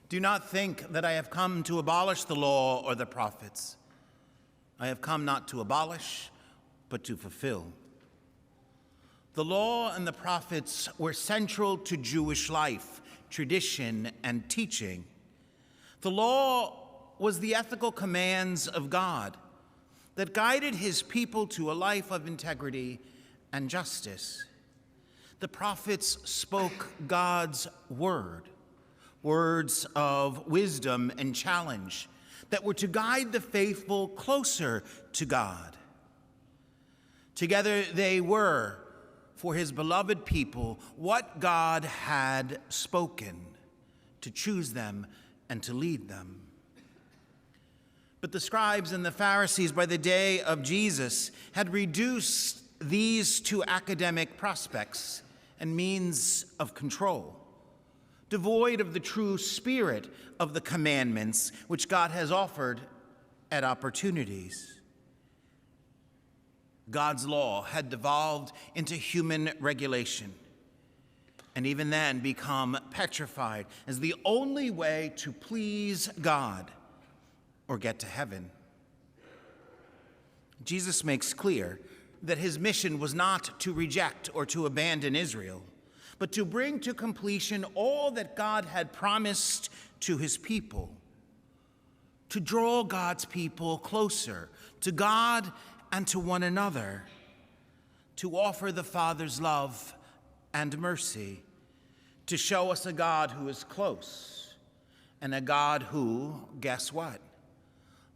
Do not think that I have come to abolish the law or the prophets. I have come not to abolish, but to fulfill. The law and the prophets were central to Jewish life, tradition, and teaching. The law was the ethical commands of God that guided his people to a life of integrity and justice. The prophets spoke God's word, words of wisdom and challenge that were to guide the faithful closer to God. Together they were, for his beloved people, what God had spoken, to choose them and to lead them. But the scribes and the Pharisees by the day of Jesus had reduced these to academic prospects and means of control, devoid of the true spirit of the commandments which God has offered at opportunities. God's law had devolved into human regulation, and even then become petrified as the only way to please God or get to heaven. Jesus makes clear that his mission was not to reject or to abandon Israel, but to bring to completion all that God had promised to his people, to draw God's people closer to God and to one another, to offer the Father's love and mercy, to show us a God who is close, and a God who, guess what,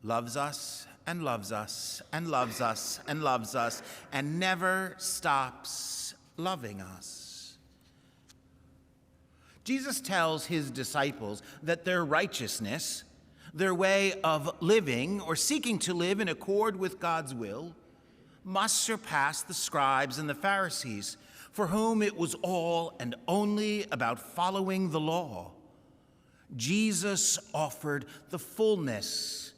loves us and loves us and loves us and loves us and never stops loving us. Jesus tells his disciples that their righteousness, their way of living or seeking to live in accord with God's will, must surpass the scribes and the Pharisees, for whom it was all and only about following the law. Jesus offered the fullness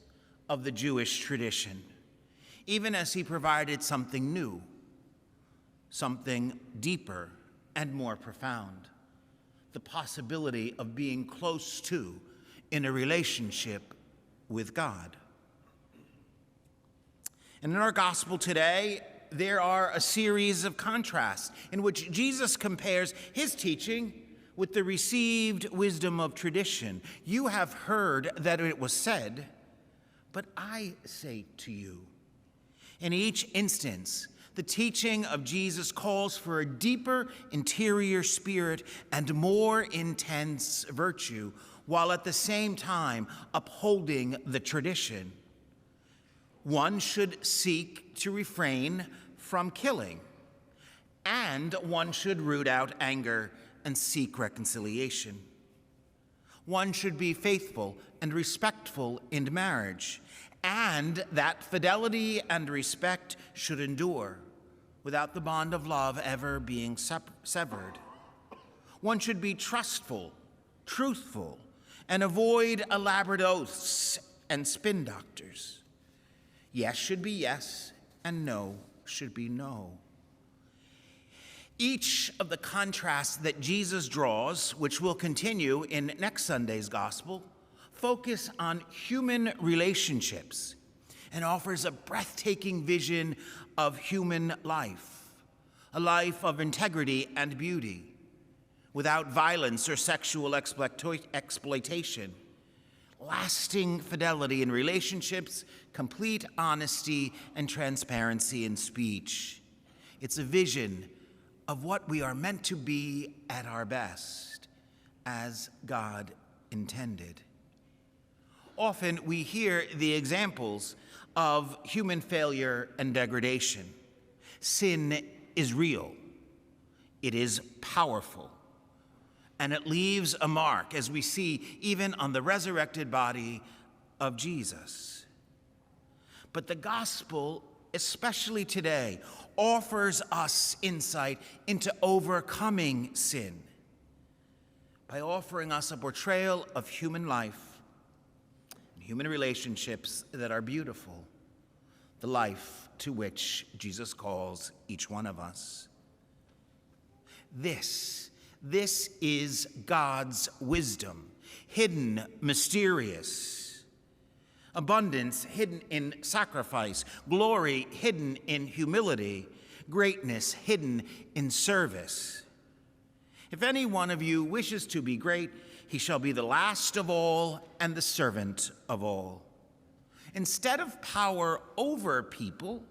of the Jewish tradition, even as he provided something new, something deeper and more profound, the possibility of being close to, in a relationship with God. And in our gospel today, there are a series of contrasts in which Jesus compares his teaching with the received wisdom of tradition. You have heard that it was said, but I say to you. In each instance, the teaching of Jesus calls for a deeper interior spirit and more intense virtue, while at the same time upholding the tradition. One should seek to refrain from killing, and one should root out anger and seek reconciliation. One should be faithful and respectful in marriage, and that fidelity and respect should endure, without the bond of love ever being severed. One should be trustful, truthful, and avoid elaborate oaths and spin doctors. Yes should be yes, and no should be no. Each of the contrasts that Jesus draws, which will continue in next Sunday's gospel, focus on human relationships and offers a breathtaking vision of human life, a life of integrity and beauty, without violence or sexual exploitation, lasting fidelity in relationships, complete honesty and transparency in speech. It's a vision of what we are meant to be at our best, as God intended. Often we hear the examples of human failure and degradation. Sin is real, it is powerful, and it leaves a mark, as we see even on the resurrected body of Jesus. But the gospel, especially today, offers us insight into overcoming sin by offering us a portrayal of human life and human relationships that are beautiful, the life to which Jesus calls each one of us. This is God's wisdom hidden, mysterious. Abundance hidden in sacrifice, glory hidden in humility, greatness hidden in service. If any one of you wishes to be great, he shall be the last of all and the servant of all. Instead of power over people,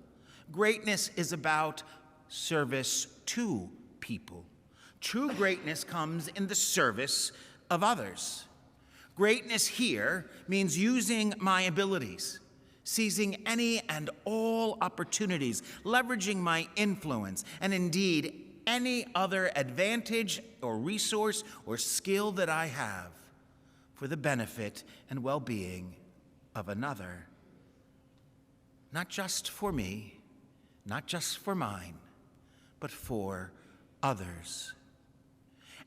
greatness is about service to people. True greatness comes in the service of others. Greatness here means using my abilities, seizing any and all opportunities, leveraging my influence, and indeed any other advantage or resource or skill that I have for the benefit and well-being of another. Not just for me, not just for mine, but for others.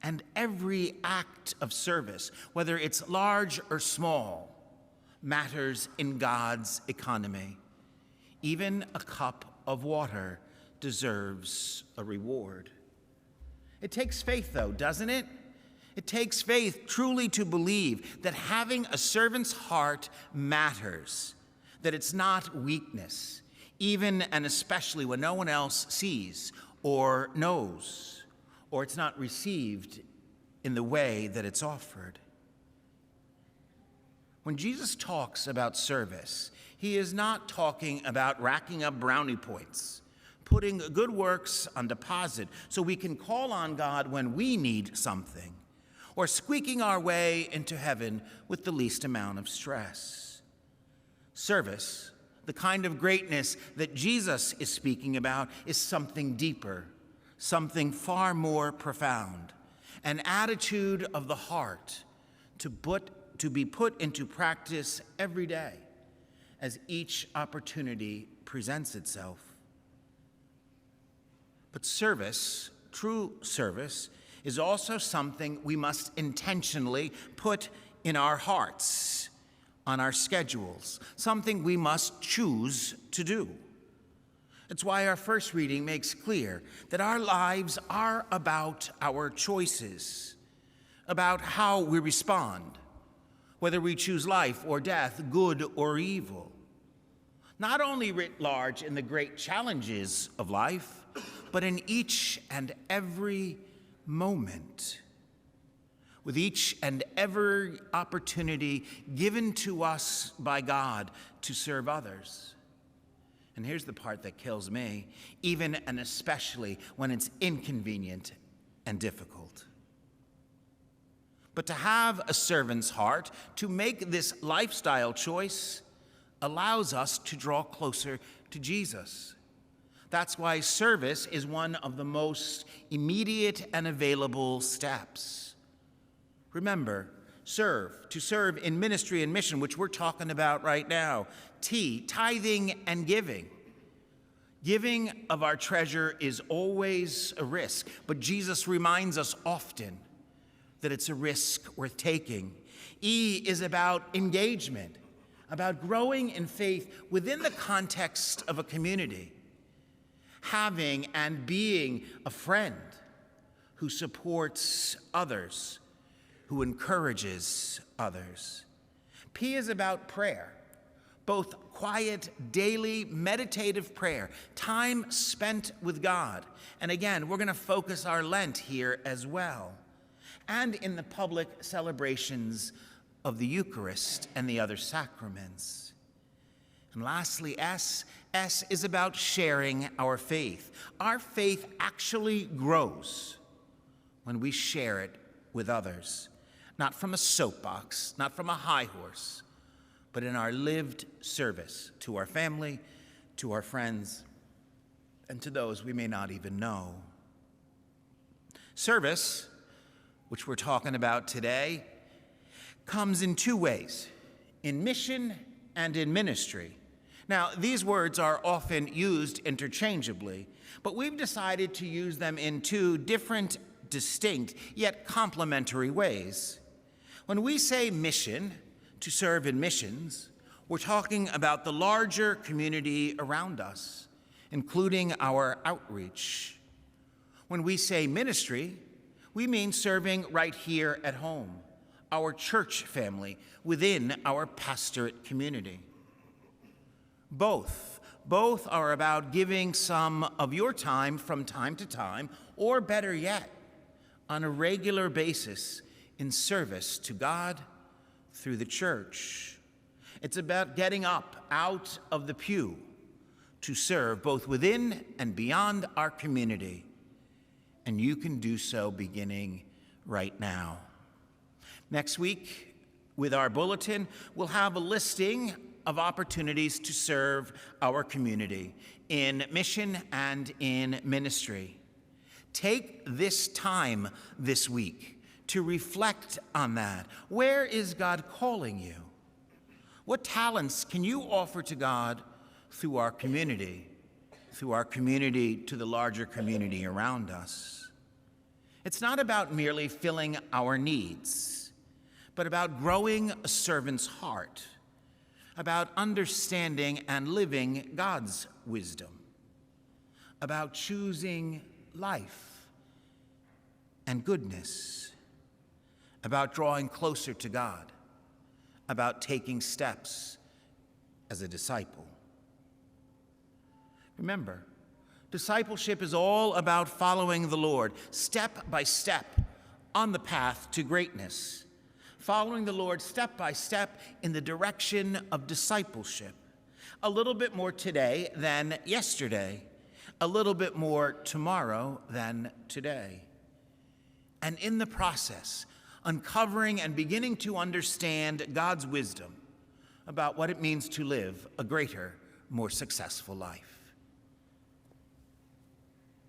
And every act of service, whether it's large or small, matters in God's economy. Even a cup of water deserves a reward. It takes faith, though, doesn't it? It takes faith truly to believe that having a servant's heart matters, that it's not weakness, even and especially when no one else sees or knows, or it's not received in the way that it's offered. When Jesus talks about service, he is not talking about racking up brownie points, putting good works on deposit so we can call on God when we need something, or squeaking our way into heaven with the least amount of stress. Service, the kind of greatness that Jesus is speaking about, is something deeper, something far more profound, an attitude of the heart to be put into practice every day as each opportunity presents itself. But service, true service, is also something we must intentionally put in our hearts, on our schedules, something we must choose to do. It's why our first reading makes clear that our lives are about our choices, about how we respond, whether we choose life or death, good or evil. Not only writ large in the great challenges of life, but in each and every moment, with each and every opportunity given to us by God to serve others. And here's the part that kills me, even and especially when it's inconvenient and difficult. But to have a servant's heart, to make this lifestyle choice, allows us to draw closer to Jesus. That's why service is one of the most immediate and available steps. Remember, to serve in ministry and mission, which we're talking about right now. Tithing and giving. Giving of our treasure is always a risk, but Jesus reminds us often that it's a risk worth taking. E is about engagement, about growing in faith within the context of a community, having and being a friend who supports others, who encourages others. P is about prayer, both quiet, daily, meditative prayer, time spent with God. And again, we're going to focus our Lent here as well, and in the public celebrations of the Eucharist and the other sacraments. And lastly, S is about sharing our faith. Our faith actually grows when we share it with others, not from a soapbox, not from a high horse, but in our lived service to our family, to our friends, and to those we may not even know. Service, which we're talking about today, comes in two ways, in mission and in ministry. Now, these words are often used interchangeably, but we've decided to use them in two different, distinct, yet complementary ways. When we say mission, to serve in missions, we're talking about the larger community around us, including our outreach. When we say ministry, we mean serving right here at home, our church family, within our pastorate community. Both are about giving some of your time from time to time, or better yet, on a regular basis in service to God through the church. It's about getting up out of the pew to serve both within and beyond our community. And you can do so beginning right now. Next week, with our bulletin, we'll have a listing of opportunities to serve our community in mission and in ministry. Take this time this week to reflect on that. Where is God calling you? What talents can you offer to God through our community to the larger community around us? It's not about merely filling our needs, but about growing a servant's heart, about understanding and living God's wisdom, about choosing life and goodness, about drawing closer to God, about taking steps as a disciple. Remember, discipleship is all about following the Lord step by step on the path to greatness, following the Lord step by step in the direction of discipleship. A little bit more today than yesterday, a little bit more tomorrow than today. And in the process, uncovering and beginning to understand God's wisdom about what it means to live a greater, more successful life.